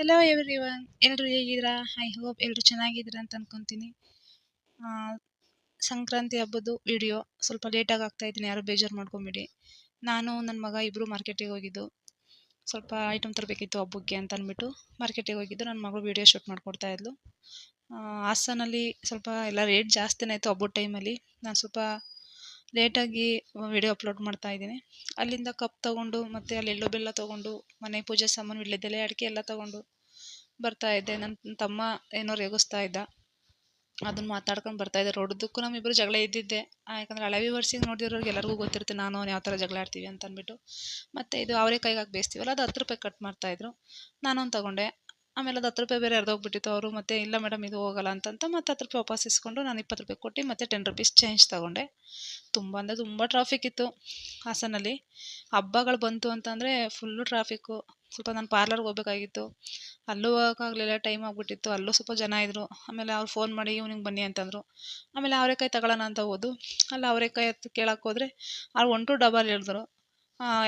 Hello everyone, ಎಲ್ಲರೂ ಹೇಗಿದ್ದೀರಾ? I hope ಎಲ್ಲರೂ ಚೆನ್ನಾಗಿದ್ದೀರಾ ಅಂತ ಅನ್ಕೊಂತೀನಿ. ಆ, ಸಂಕ್ರಾಂತಿ ಹಬ್ಬದ್ದು ವಿಡಿಯೋ ಸ್ವಲ್ಪ ಲೇಟಾಗಿ ಆಗ್ತಾ ಇದ್ದೀನಿ, ಯಾರು ಬೇಜಾರು ಮಾಡ್ಕೊಂಬಿಡಿ. ನಾನು ನನ್ನ ಮಗ ಇಬ್ಬರು ಮಾರ್ಕೆಟಿಗೆ ಹೋಗಿದ್ದು, ಸ್ವಲ್ಪ ಐಟಮ್ ತರಬೇಕಿತ್ತು ಹಬ್ಬಕ್ಕೆ ಅಂತ ಅಂದ್ಬಿಟ್ಟು ಮಾರ್ಕೆಟಿಗೆ ಹೋಗಿದ್ದು. ನನ್ನ ಮಗಳು ವಿಡಿಯೋ ಶೂಟ್ ಮಾಡ್ಕೊಡ್ತಾ ಇದ್ಲು. ಹಾಸನಲ್ಲಿ ಸ್ವಲ್ಪ ಎಲ್ಲ ರೇಟ್ ಜಾಸ್ತಿನೇ ಇತ್ತು ಹಬ್ಬದ ಟೈಮಲ್ಲಿ. ನಾನು ಸ್ವಲ್ಪ ಲೇಟಾಗಿ ವಿಡಿಯೋ ಅಪ್ಲೋಡ್ ಮಾಡ್ತಾ ಇದ್ದೀನಿ. ಅಲ್ಲಿಂದ ಕಪ್ ತೊಗೊಂಡು ಮತ್ತು ಅಲ್ಲಿ ಎಳ್ಳು ಬೆಲ್ಲ ತೊಗೊಂಡು ಮನೆ ಪೂಜೆ ಸಾಮಾನು ವಿಳ್ಯದೆಲೆ ಅಡಿಕೆ ಎಲ್ಲ ತೊಗೊಂಡು ಬರ್ತಾ ಇದ್ದೆ. ನನ್ನ ತಮ್ಮ ಏನೋ ರೇಗಿಸ್ತಾ ಇದ್ದ, ಅದನ್ನ ಮಾತಾಡ್ಕೊಂಡು ಬರ್ತಾ ಇದ್ದೆ. ರೋಡದಕ್ಕೂ ನಮ್ಮಿಬ್ಬರು ಜಗಳ ಇದ್ದಿದ್ದೆ. ಯಾಕಂದರೆ ಹಳೆ ವ್ಯೂವರ್ಸಿಗೆ ನೋಡಿರೋರಿಗೆ ಎಲ್ಲರಿಗೂ ಗೊತ್ತಿರುತ್ತೆ ನಾನು ಅವ್ನು ಯಾವ ಥರ ಜಗಳ ಆಡ್ತೀವಿ ಅಂತ ಅಂದ್ಬಿಟ್ಟು. ಮತ್ತು ಇದು ಅವರೆಕಾಯಿಗೆ ಬೇಯಿಸ್ತೀವಲ್ಲ, ಅದು 10 ರೂಪಾಯಿ ಕಟ್ ಮಾಡ್ತಾಯಿದ್ರು. ನಾನೊಂದು ತೊಗೊಂಡೆ. ಆಮೇಲೆ ಅದು 10 ರೂಪಾಯಿ ಬೇರೆ ಹರಿದೋಗ್ಬಿಟ್ಟಿತ್ತು. ಅವರು ಮತ್ತೆ ಇಲ್ಲ ಮೇಡಮ್ ಇದು ಹೋಗಲ್ಲ ಅಂತಂತ ಮತ್ತೆ 10 ರೂಪಾಯಿ ವಾಪಸ್ ಇಸ್ಕೊಂಡು ನಾನು 20 ರೂಪಾಯಿ ಕೊಟ್ಟು ಮತ್ತೆ 10 ರುಪೀಸ್ ಚೇಂಜ್ ತೊಗೊಂಡೆ. ತುಂಬ ಅಂದರೆ ತುಂಬ ಟ್ರಾಫಿಕ್ ಇತ್ತು ಹಾಸನಲ್ಲಿ. ಹಬ್ಬಗಳು ಬಂತು ಅಂತಂದರೆ ಫುಲ್ಲು ಟ್ರಾಫಿಕ್ಕು. ಸ್ವಲ್ಪ ನಾನು ಪಾರ್ಲರ್ಗೆ ಹೋಗ್ಬೇಕಾಗಿತ್ತು, ಅಲ್ಲೂ ಹೋಗೋಕ್ಕಾಗಲಿಲ್ಲ, ಟೈಮ್ ಆಗಿಬಿಟ್ಟಿತ್ತು. ಅಲ್ಲೂ ಸ್ವಲ್ಪ ಜನ ಇದ್ದರು. ಆಮೇಲೆ ಅವ್ರು ಫೋನ್ ಮಾಡಿ ಈವ್ನಿಂಗ್ ಬನ್ನಿ ಅಂತಂದರು. ಆಮೇಲೆ ಅವರೆಕಾಯಿ ತಗೊಳ್ಳೋಣ ಅಂತ ಹೋದು. ಅಲ್ಲಿ ಅವರೆಕಾಯಿ ಹತ್ತು ಕೇಳೋಕೆ ಹೋದರೆ ಅವ್ರು 1 ಟು ಡಬಲ್ ಹೇಳಿದ್ರು.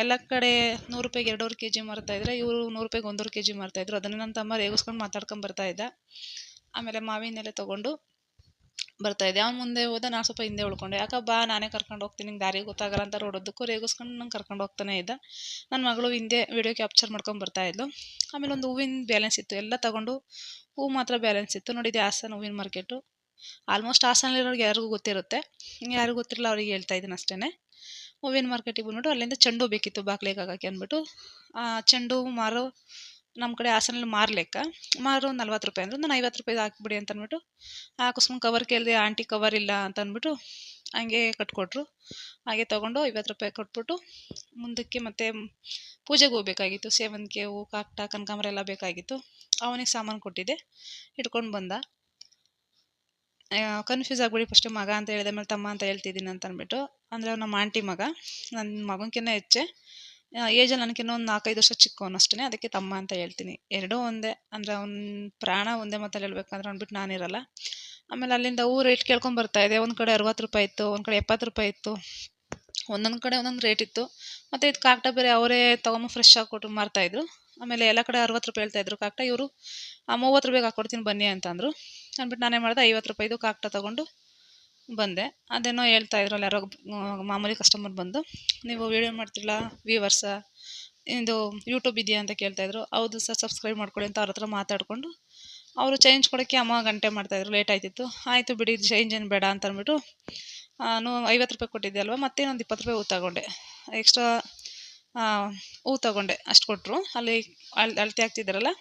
ಎಲ್ಲ ಕಡೆ 100 ರೂಪಾಯಿಗೆ 2 ಕೆ ಜಿ ಮಾರ್ತಾಯಿದ್ರೆ, ಇವರು 100 ರೂಪಾಯಿಗೆ 1 ಕೆ ಜಿ ಮಾರ್ತಾಯಿದ್ರು. ಅದನ್ನು ನನ್ನ ತಮ್ಮ ರೇಗಿಸ್ಕೊಂಡು ಮಾತಾಡ್ಕೊಂಡು ಬರ್ತಾಯಿದ್ದ. ಆಮೇಲೆ ಮಾವಿನ ಎಲೆ ತೊಗೊಂಡು ಬರ್ತಾಯಿದ್ದೆ. ಅವ್ನು ಮುಂದೆ ಹೋದ, ನಾನು ಸ್ವಲ್ಪ ಹಿಂದೆ ಉಳ್ಕೊಂಡೆ. ಯಾಕೆ ಬಾ ನಾನೇ ಕರ್ಕೊಂಡು ಹೋಗ್ತೀನಿ, ನಿಂಗೆ ದಾರಿ ಗೊತ್ತಾಗಲ್ಲ ಅಂತ ರೋಡೋದಕ್ಕೂ ರೇಗಿಸ್ಕೊಂಡು ನಂಗೆ ಕರ್ಕೊಂಡು ಹೋಗ್ತಾನೆ ಇದ್ದ. ನನ್ನ ಮಗಳು ಹಿಂದೆ ವಿಡಿಯೋ ಕ್ಯಾಪ್ಚರ್ ಮಾಡ್ಕೊಂಡು ಬರ್ತಾಯಿದ್ಲು. ಆಮೇಲೆ ಒಂದು ಹೂವಿನ ಬ್ಯಾಲೆನ್ಸ್ ಇತ್ತು, ಎಲ್ಲ ತೊಗೊಂಡು ಹೂ ಮಾತ್ರ ಬ್ಯಾಲೆನ್ಸ್ ಇತ್ತು. ನೋಡಿದೆ ಹಾಸನ ಹೂವಿನ ಮಾರ್ಕೆಟು. ಆಲ್ಮೋಸ್ಟ್ ಹಾಸನಲ್ಲಿರೋರಿಗೆ ಯಾರಿಗೂ ಗೊತ್ತಿರುತ್ತೆ, ಯಾರಿಗೂ ಗೊತ್ತಿರಲ್ಲ ಅವ್ರಿಗೆ ಹೇಳ್ತಾ ಇದ್ದೀನಿ ಅಷ್ಟೇ. ಹೂವಿನ ಮಾರ್ಕೆಟಿಗೆ ಬಂದ್ಬಿಟ್ಟು ಅಲ್ಲಿಂದ ಚೆಂಡು ಬೇಕಿತ್ತು ಬಾಗ್ಲಿಗೆ ಹಾಕೋಕ್ಕೆ ಅಂದ್ಬಿಟ್ಟು. ಚೆಂಡು ಮಾರು ನಮ್ಮ ಕಡೆ ಹಾಸನಲ್ಲಿ ಮಾರು ಲೆಕ್ಕ. ಮಾರು 40 ರೂಪಾಯಿ ಅಂದರು. ನಾನು 50 ರೂಪಾಯಿದು ಹಾಕಿಬಿಡಿ ಅಂತ ಅಂದ್ಬಿಟ್ಟು ಹಾಕಿಸ್ಕೊಂಡು ಕವರ್ ಕೇಳಿದೆ. ಆಂಟಿ ಕವರ್ ಇಲ್ಲ ಅಂತ ಅಂದ್ಬಿಟ್ಟು ಹಂಗೆ ಕಟ್ಕೊಟ್ರು. ಹಾಗೆ ತೊಗೊಂಡು 50 ರೂಪಾಯಿ ಕೊಟ್ಬಿಟ್ಟು ಮುಂದಕ್ಕೆ ಮತ್ತೆ ಪೂಜೆಗೆ ಹೋಗ್ಬೇಕಾಗಿತ್ತು. ಸೇವಂತಿಗೆ ಹೂವು, ಕಾಕಡ, ಕನಕಾಂಬರ ಎಲ್ಲ ಬೇಕಾಗಿತ್ತು. ಅವನಿಗೆ ಸಾಮಾನು ಕೊಟ್ಟಿದ್ದೆ, ಇಟ್ಕೊಂಡು ಬಂದ. ಕನ್ಫ್ಯೂಸ್ ಆಗಿಬಿಡಿ, ಫಸ್ಟು ಮಗ ಅಂತ ಹೇಳಿದೆ, ಆಮೇಲೆ ತಮ್ಮ ಅಂತ ಹೇಳ್ತಿದ್ದೀನಿ ಅಂತ ಅಂದ್ಬಿಟ್ಟು. ಅಂದರೆ ಅವ್ನು ನಮ್ಮ ಆಂಟಿ ಮಗ, ನನ್ನ ಮಗನಕಿನ್ನ ಹೆಚ್ಚೆ. ಏಜಲ್ಲಿ ನನಗಿನ್ನೂ ಒಂದು 4-5 ವರ್ಷ ಚಿಕ್ಕವನು ಅಷ್ಟೇ, ಅದಕ್ಕೆ ತಮ್ಮ ಅಂತ ಹೇಳ್ತೀನಿ. ಎರಡೂ ಒಂದೇ, ಅಂದರೆ ಅವ್ನ ಪ್ರಾಣ ಒಂದೇ ಮಾತಲ್ಲಿ ಹೇಳ್ಬೇಕಂದ್ರೆ ಅಂದ್ಬಿಟ್ಟು ನಾನಿರಲ್ಲ. ಆಮೇಲೆ ಅಲ್ಲಿಂದ ಹೂ ರೇಟ್ ಕೇಳ್ಕೊಂಡು ಬರ್ತಾಯಿದ್ದೆ. ಒಂದು ಕಡೆ 60 ರೂಪಾಯಿ ಇತ್ತು, ಒಂದು ಕಡೆ 70 ರೂಪಾಯಿ ಇತ್ತು, ಒಂದೊಂದು ಕಡೆ ಒಂದೊಂದು ರೇಟ್ ಇತ್ತು. ಮತ್ತು ಇದು ಕಾಕಡ ಬೇರೆ ಅವರೇ ತೊಗೊಂಬ ಫ್ರೆಶ್ ಆಗಿ ಕೊಟ್ಟು ಮಾರ್ತಾಯಿದ್ರು. ಆಮೇಲೆ ಎಲ್ಲ ಕಡೆ 60 ರೂಪಾಯಿ ಹೇಳ್ತಾಯಿದ್ರು ಕಾಕಡ. ಇವರು 30 ರೂಪಾಯಿಗೆ ಹಾಕ್ಕೊಡ್ತೀನಿ ಬನ್ನಿ ಅಂತಂದರು. ಅಂದ್ಬಿಟ್ಟು ನಾನೇನು ಮಾಡಿದೆ, 50 ರೂಪಾಯಿದು ಕಾಕಡ ತೊಗೊಂಡು ಬಂದೆ. ಅದೇನೋ ಹೇಳ್ತಾಯಿದ್ರಲ್ಲ ಯಾರೋ ಮಾಮೂಲಿ ಕಸ್ಟಮರ್ ಬಂದು, ನೀವು ವೀಡಿಯೋ ಮಾಡ್ತಿರಲ್ಲ ವ್ಯೂವರ್ಸ, ಇದು ಯೂಟ್ಯೂಬ್ ಇದೆಯಾ ಅಂತ ಕೇಳ್ತಾಯಿದ್ರು. ಹೌದು ಸರ್, ಸಬ್ಸ್ಕ್ರೈಬ್ ಮಾಡ್ಕೊಳ್ಳಿ ಅಂತ ಅವ್ರ ಹತ್ರ ಮಾತಾಡಿಕೊಂಡು ಅವರು ಚೇಂಜ್ ಕೊಡೋಕ್ಕೆ ಅಮ್ಮ ಗಂಟೆ ಮಾಡ್ತಾಯಿದ್ರು, ಲೇಟ್ ಆಯ್ತಿತ್ತು. ಆಯಿತು ಬಿಡಿ, ಚೇಂಜ್ ಏನು ಬೇಡ ಅಂತ ಅಂದ್ಬಿಟ್ಟು 50 ರೂಪಾಯಿ ಕೊಟ್ಟಿದ್ದೆ ಅಲ್ವಾ, ಮತ್ತೆ ಇನ್ನೊಂದು 20 ರೂಪಾಯಿ ಹೂ ತಗೊಂಡೆ. ಎಕ್ಸ್ಟ್ರಾ ಹೂ ತಗೊಂಡೆ, ಅಷ್ಟು ಕೊಟ್ಟರು. ಅಲ್ಲಿ ಅಳತೆ ಹಾಕ್ತಿದ್ದಾರಲ್ಲ,